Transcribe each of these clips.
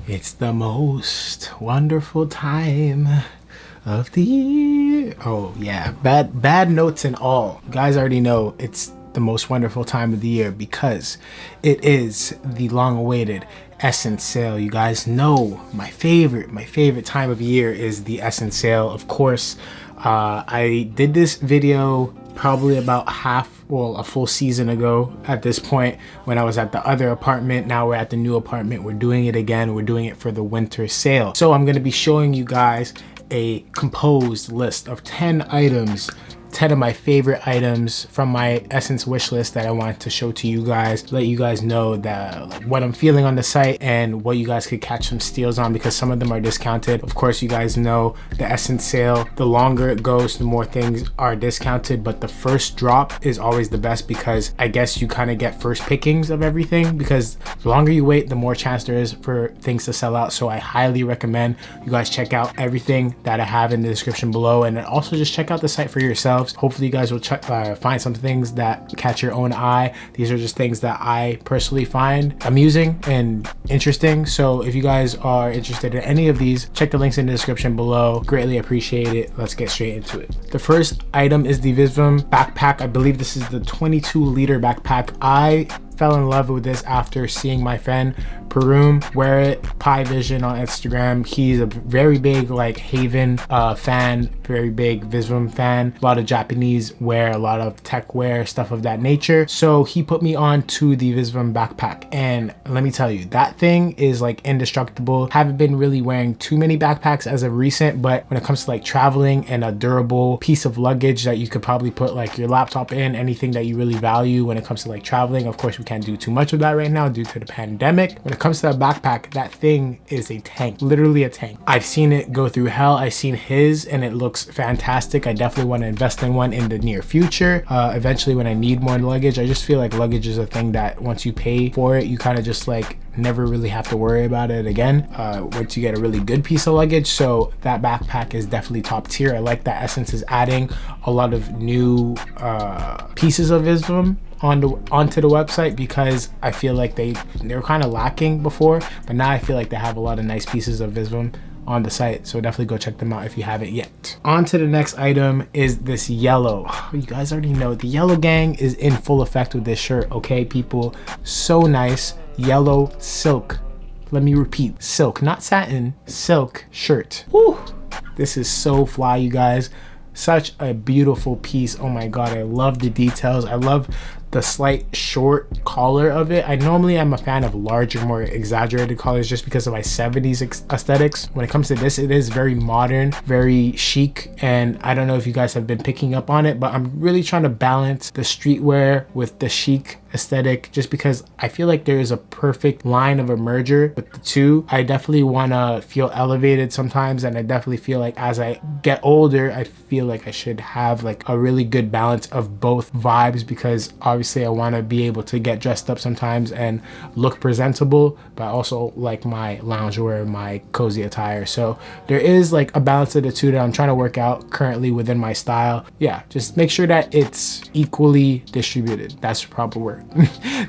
It's the most wonderful time of the year. Oh yeah, bad notes and all. You guys already know it's the most wonderful time of the year because it is the long-awaited Essence sale. You guys know my favorite time of year is the Essence sale. Of course, I did this video probably about a full season ago at this point when I was at the other apartment. Now we're at the new apartment. We're doing it again. We're doing it for the winter sale. So I'm going to be showing you guys a composed list of 10 items, 10 of my favorite items from my Essence wish list that I want to show to you guys, let you guys know that what I'm feeling on the site and what you guys could catch some steals on, because some of them are discounted. Of course, you guys know the Essence sale, the longer it goes, the more things are discounted, but the first drop is always the best because I guess you kind of get first pickings of everything, because the longer you wait, the more chance there is for things to sell out. So I highly recommend you guys check out everything that I have in the description below, and also just check out the site for yourself. Hopefully you guys will find some things that catch your own eye. These are just things that I personally find amusing and interesting. So if you guys are interested in any of these, check the links in the description below. Greatly appreciate it. Let's get straight into it. The first item is the Visvim backpack. I believe this is the 22-liter backpack. I fell in love with this after seeing my friend Perum wear it, Pie Vision on Instagram. He's a very big like Haven fan, very big Visvim fan. A lot of Japanese wear, a lot of tech wear, stuff of that nature. So he put me on to the Visvim backpack, and let me tell you, that thing is like indestructible. Haven't been really wearing too many backpacks as of recent, but when it comes to like traveling and a durable piece of luggage that you could probably put like your laptop in, anything that you really value when it comes to like traveling. Of course, we can't do too much of that right now due to the pandemic. When it comes to that backpack, that thing is a tank, literally a tank. I've seen it go through hell. I've seen his and it looks fantastic. I definitely want to invest in one in the near future. Eventually when I need more luggage. I just feel like luggage is a thing that once you pay for it, you kind of just like never really have to worry about it again once you get a really good piece of luggage. So that backpack is definitely top tier. I like that Essence is adding a lot of new pieces of Visvim onto the website, because I feel like they were kind of lacking before, but now I feel like they have a lot of nice pieces of Visvim on the site. So definitely go check them out if you haven't yet. On to the next item is this yellow. Oh, you guys already know the yellow gang is in full effect with this shirt. Okay, people, so nice. Yellow silk. Let me repeat, silk, not satin, silk shirt. Woo! This is so fly, you guys. Such a beautiful piece. Oh my god, I love the details. I love the slight short collar of it. I normally am a fan of larger, more exaggerated collars just because of my 70s aesthetics. When it comes to this, it is very modern, very chic, and I don't know if you guys have been picking up on it, but I'm really trying to balance the streetwear with the chic aesthetic, just because I feel like there is a perfect line of a merger with the two. I definitely want to feel elevated sometimes, and I definitely feel like as I get older, I feel like I should have like a really good balance of both vibes, because obviously I want to be able to get dressed up sometimes and look presentable, but I also like my loungewear, my cozy attire. So there is like a balance of the two that I'm trying to work out currently within my style. Yeah, just make sure that it's equally distributed. That's the proper word.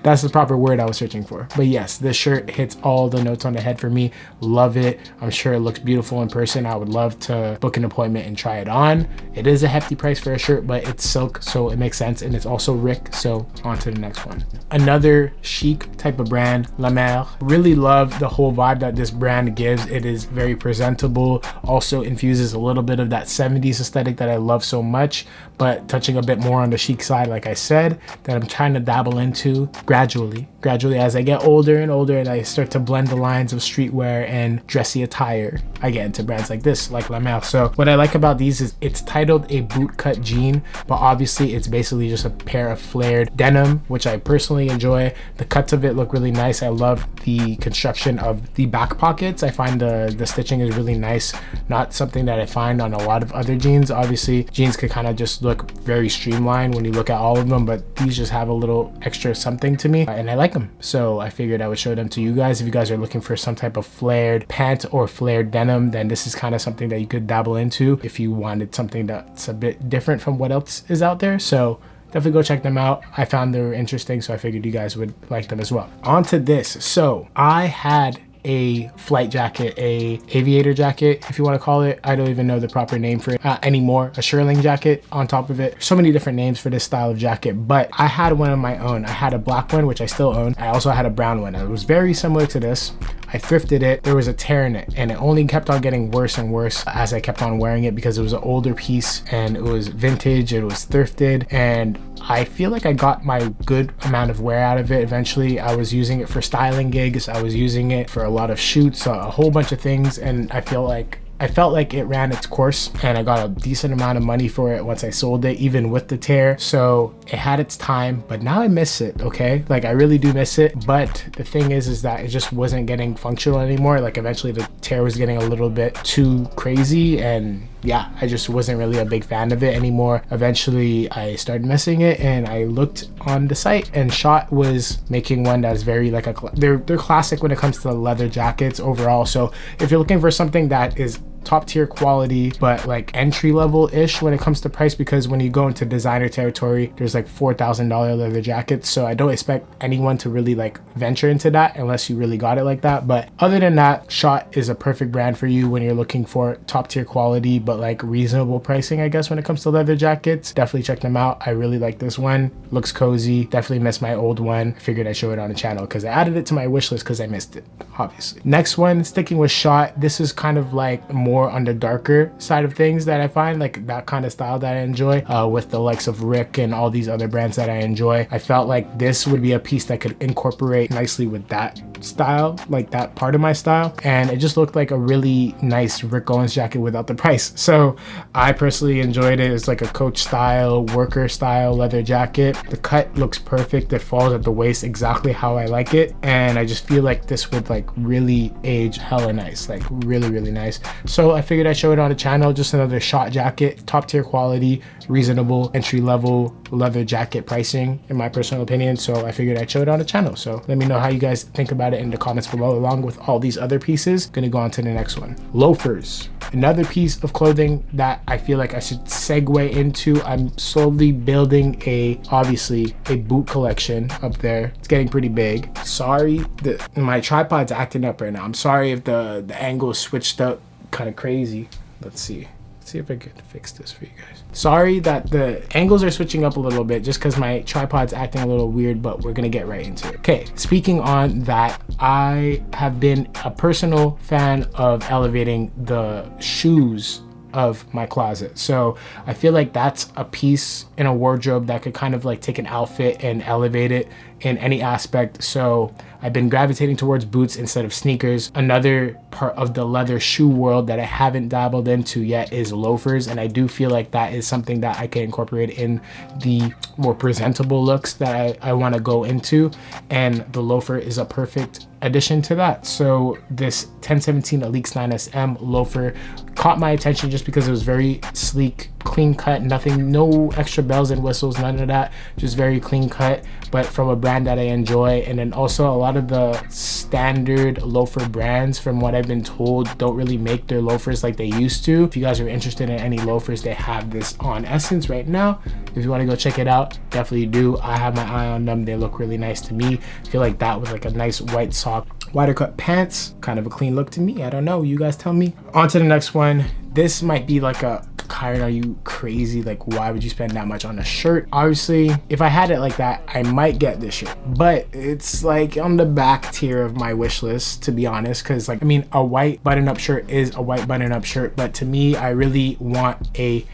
That's the proper word I was searching for. But yes, this shirt hits all the notes on the head for me. Love it. I'm sure it looks beautiful in person. I would love to book an appointment and try it on. It is a hefty price for a shirt, but it's silk, so it makes sense, and it's also Rick. So on to the next one. Another chic type of brand, Lemaire. Really love the whole vibe that this brand gives. It is very presentable, also infuses a little bit of that 70s aesthetic that I love so much, but touching a bit more on the chic side, like I said, that I'm trying to dabble into gradually as I get older and older and I start to blend the lines of streetwear and dressy attire. I get into brands like this, like Lamell. So what I like about these is it's titled a bootcut jean, but obviously it's basically just a pair of flared denim, which I personally enjoy. The cuts of it look really nice. I love the construction of the back pockets. I find the stitching is really nice. Not something that I find on a lot of other jeans. Obviously jeans could kind of just look very streamlined when you look at all of them, but these just have a little extra something to me, and I like them. So I figured I would show them to you guys. If you guys are looking for some type of flared pant or flared denim, then this is kind of something that you could dabble into if you wanted something that's a bit different from what else is out there. So definitely go check them out. I found they were interesting, so I figured you guys would like them as well. On to this. So I had a flight jacket, a aviator jacket, if you want to call it. I don't even know the proper name for it anymore. A sherling jacket on top of it. So many different names for this style of jacket, but I had one of my own. I had a black one, which I still own. I also had a brown one. It was very similar to this. I thrifted it. There was a tear in it, and it only kept on getting worse and worse as I kept on wearing it because it was an older piece and it was vintage, it was thrifted, and I feel like I got my good amount of wear out of it. Eventually, I was using it for styling gigs. I was using it for a lot of shoots, a whole bunch of things, and I felt like it ran its course, and I got a decent amount of money for it once I sold it, even with the tear. So it had its time, but now I miss it, okay? Like, I really do miss it, but the thing is that it just wasn't getting functional anymore. Like, eventually the tear was getting a little bit too crazy, and yeah, I just wasn't really a big fan of it anymore. Eventually I started missing it, and I looked on the site, and Schott was making one that's very like they're classic when it comes to leather jackets overall. So if you're looking for something that is top tier quality but like entry level ish when it comes to price, because when you go into designer territory there's like $4,000 leather jackets, so I don't expect anyone to really like venture into that unless you really got it like that. But other than that, Schott is a perfect brand for you when you're looking for top tier quality but like reasonable pricing, I guess, when it comes to leather jackets. Definitely check them out. I really like this one. Looks cozy. Definitely missed my old one. Figured I'd show it on the channel because I added it to my wish list because I missed it, obviously. Next one, sticking with Schott. This is kind of like more on the darker side of things that I find, like that kind of style that I enjoy, with the likes of Rick and all these other brands that I enjoy. I felt like this would be a piece that could incorporate nicely with that style, like that part of my style, and it just looked like a really nice Rick Owens jacket without the price. So I personally enjoyed it. It's like a coach style, worker style leather jacket. The cut looks perfect. It falls at the waist exactly how I like it, and I just feel like this would like really age hella nice, like really nice. So I figured I'd show it on the channel. Just another Schott jacket, top tier quality, reasonable entry level leather jacket pricing in my personal opinion. So I figured I'd show it on the channel. So let me know how you guys think about it in the comments below, along with all these other pieces. Gonna go on to the next one. Loafers, another piece of clothing that I feel like I should segue into. I'm slowly building obviously a boot collection up there. It's getting pretty big. Sorry, my tripod's acting up right now. I'm sorry if the angle switched up kind of crazy. Let's see if I can fix this for you guys. Sorry that the angles are switching up a little bit just because my tripod's acting a little weird, but we're gonna get right into it. Okay, speaking on that, I have been a personal fan of elevating the shoes of my closet. So I feel like that's a piece in a wardrobe that could kind of like take an outfit and elevate it in any aspect. So I've been gravitating towards boots instead of sneakers. Another part of the leather shoe world that I haven't dabbled into yet is loafers, and I do feel like that is something that I can incorporate in the more presentable looks that I want to go into, and the loafer is a perfect addition to that. So this 1017 Alyx 9SM loafer caught my attention just because it was very sleek, clean cut, nothing, no extra bells and whistles, none of that, just very clean cut, but from a brand that I enjoy. And then also a lot of the standard loafer brands, from what I've been told, don't really make their loafers like they used to. If you guys are interested in any loafers, they have this on Essence right now. If you want to go check it out, definitely do. I have my eye on them. They look really nice to me. I feel like that was like a nice white sock, wider cut pants, kind of a clean look to me. I don't know, you guys tell me. On to the next one. This might be like a, Kyron, are you crazy? Like, why would you spend that much on a shirt? Obviously, if I had it like that, I might get this shirt, but it's like on the back tier of my wish list, to be honest, because like, I mean, a white button-up shirt is a white button-up shirt, but to me, I really want a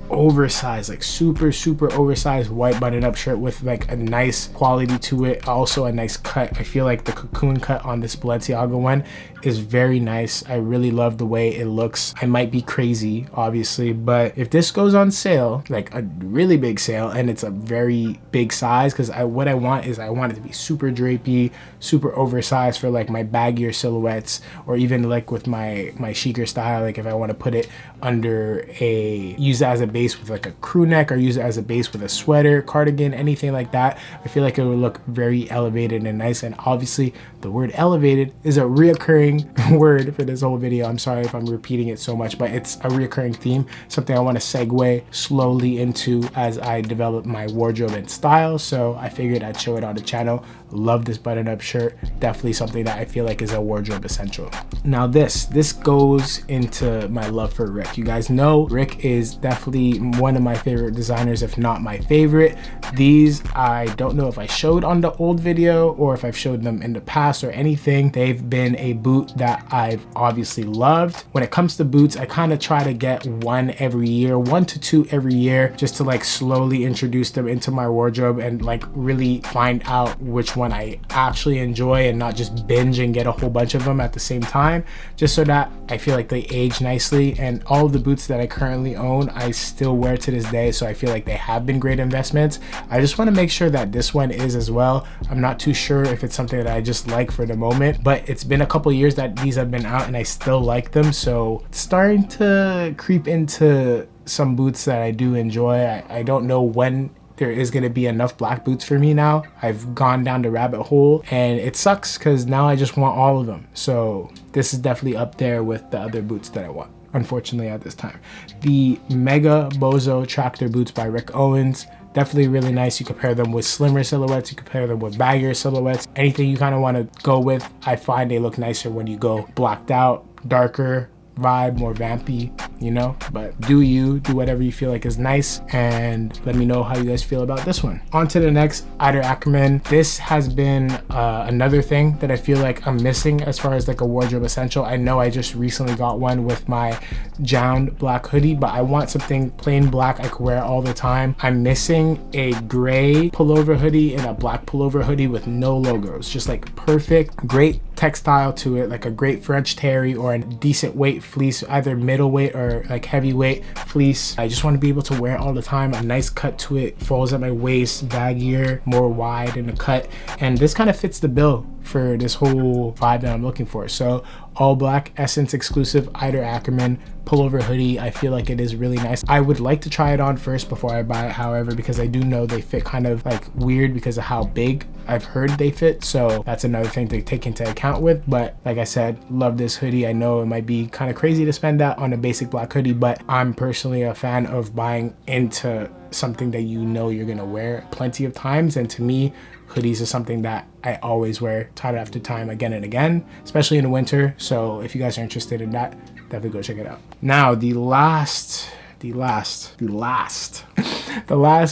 oversized, like super oversized white button-up shirt with like a nice quality to it, also a nice cut. I feel like the cocoon cut on this Balenciaga one is very nice. I really love the way it looks. I might be crazy, obviously, but if this goes on sale, like a really big sale, and it's a very big size, because what I want is I want it to be super drapey, super oversized for like my baggier silhouettes, or even like with my chicer style, like if I want to put it under use it as a base with like a crew neck, or use it as a base with a sweater, cardigan, anything like that. I feel like it would look very elevated and nice. And obviously the word elevated is a reoccurring word for this whole video. I'm sorry if I'm repeating it so much, but it's a reoccurring theme, something I want to segue slowly into as I develop my wardrobe and style. So I figured I'd show it on the channel. Love this button-up shirt. Definitely something that I feel like is a wardrobe essential. Now this goes into my love for Rick. You guys know Rick is definitely one of my favorite designers, if not my favorite. These, I don't know if I showed on the old video or if I've showed them in the past or anything. They've been a boot that I've obviously loved. When it comes to boots, I kind of try to get one every year, 1 to 2 every year, just to like slowly introduce them into my wardrobe and like really find out which one I actually enjoy, and not just binge and get a whole bunch of them at the same time, just so that I feel like they age nicely. And all of the boots that I currently own, I still wear to this day, so I feel like they have been great investments. I just want to make sure that this one is as well. I'm not too sure if it's something that I just like for the moment, but it's been a couple years that these have been out and I still like them, so it's starting to creep into some boots that I do enjoy. I don't know when there is going to be enough black boots for me now. I've gone down the rabbit hole and it sucks because now I just want all of them. So this is definitely up there with the other boots that I want, unfortunately, at this time. The Mega BOZO Tractor boots by Rick Owens. Definitely really nice. You compare them with slimmer silhouettes, you compare them with baggier silhouettes. Anything you kind of want to go with, I find they look nicer when you go blacked out, darker vibe, more vampy, you know. But do whatever you feel like is nice, and let me know how you guys feel about this one. On to the next, HAIDER ACKERMANN. This has been another thing that I feel like I'm missing as far as like a wardrobe essential. I know I just recently got one with my Jound black hoodie, but I want something plain black I could wear all the time. I'm missing a gray pullover hoodie and a black pullover hoodie with no logos, just like perfect, great textile to it, like a great French terry or a decent weight fleece, either middleweight or like heavyweight fleece. I just want to be able to wear it all the time. A nice cut to it, falls at my waist, baggier, more wide in the cut, and this kind of fits the bill for this whole vibe that I'm looking for. So all black, Essence exclusive, HAIDER ACKERMANN pullover hoodie. I feel like it is really nice. I would like to try it on first before I buy it, however, because I do know they fit kind of like weird because of how big I've heard they fit. So that's another thing to take into account with. But like I said, love this hoodie. I know it might be kind of crazy to spend that on a basic black hoodie, but I'm personally a fan of buying into something that you know you're gonna wear plenty of times. And to me, hoodies is something that I always wear time after time, again and again, especially in the winter. So if you guys are interested in that, definitely go check it out. Now the last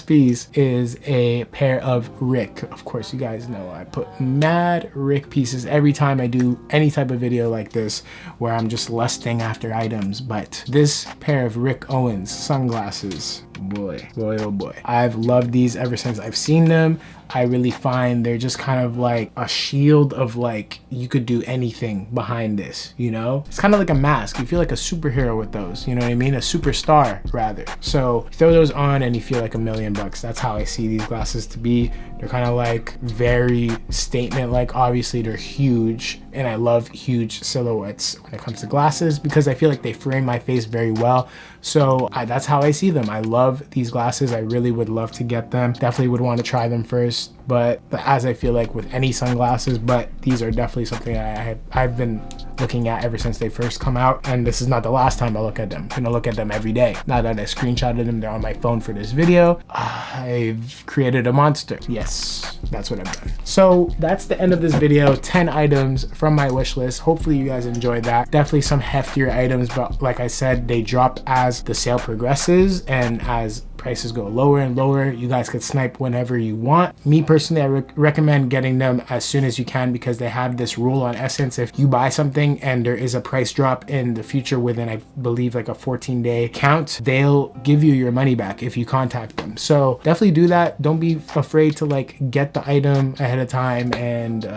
piece is a pair of Rick. Of course, you guys know I put mad Rick pieces every time I do any type of video like this where I'm just lusting after items. But this pair of Rick Owens sunglasses, boy oh boy, I've loved these ever since I've seen them. I really find they're just kind of like a shield of like, you could do anything behind this, you know? It's kind of like a mask. You feel like a superhero with those, you know what I mean? A superstar, rather. So you throw those on and you feel like $1,000,000. That's how I see these glasses to be. They're kind of like very statement, like obviously they're huge, and I love huge silhouettes when it comes to glasses because I feel like they frame my face very well. So that's how I see them. I love these glasses. I really would love to get them. Definitely would want to try them first, but as I feel like with any sunglasses, but these are definitely something I've been looking at ever since they first come out, and this is not the last time I look at them. I'm gonna look at them every day. Now that I screenshotted them, they're on my phone for this video. I've created a monster. Yes, that's what I've done. So that's the end of this video. 10 items from my wish list. Hopefully you guys enjoyed that. Definitely some heftier items, but like I said, they drop as the sale progresses and as prices go lower and lower. You guys could snipe whenever you want. Me personally, I recommend getting them as soon as you can because they have this rule on Essence. If you buy something and there is a price drop in the future within, I believe, like a 14-day count, they'll give you your money back if you contact them. So definitely do that. Don't be afraid to like get the item ahead of time and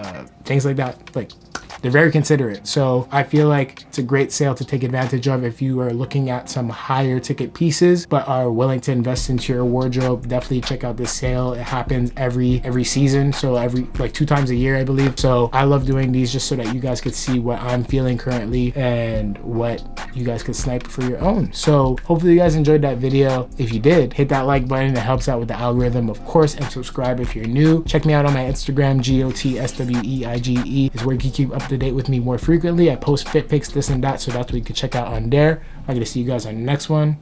things like that. Like they're very considerate. So I feel like it's a great sale to take advantage of if you are looking at some higher ticket pieces but are willing to invest into your wardrobe. Definitely check out this sale. It happens every season, so every like 2 times a year, I believe. So I love doing these just so that you guys could see what I'm feeling currently and what you guys could snipe for your own. So hopefully you guys enjoyed that video. If you did, hit that like button. It helps out with the algorithm, of course, and subscribe if you're new. Check me out on my Instagram, GOTSWEIGE is where you can keep up to date with me more frequently. I post fit pics, this and that, so that's what you can check out on there. I'm gonna see you guys on the next one.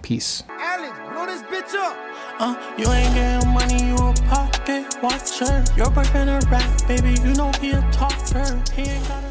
Peace. Alyx, blow this bitch up. You ain't getting money, you a pocket watcher. Your boyfriend a rat, baby, you know he a talker. He ain't got a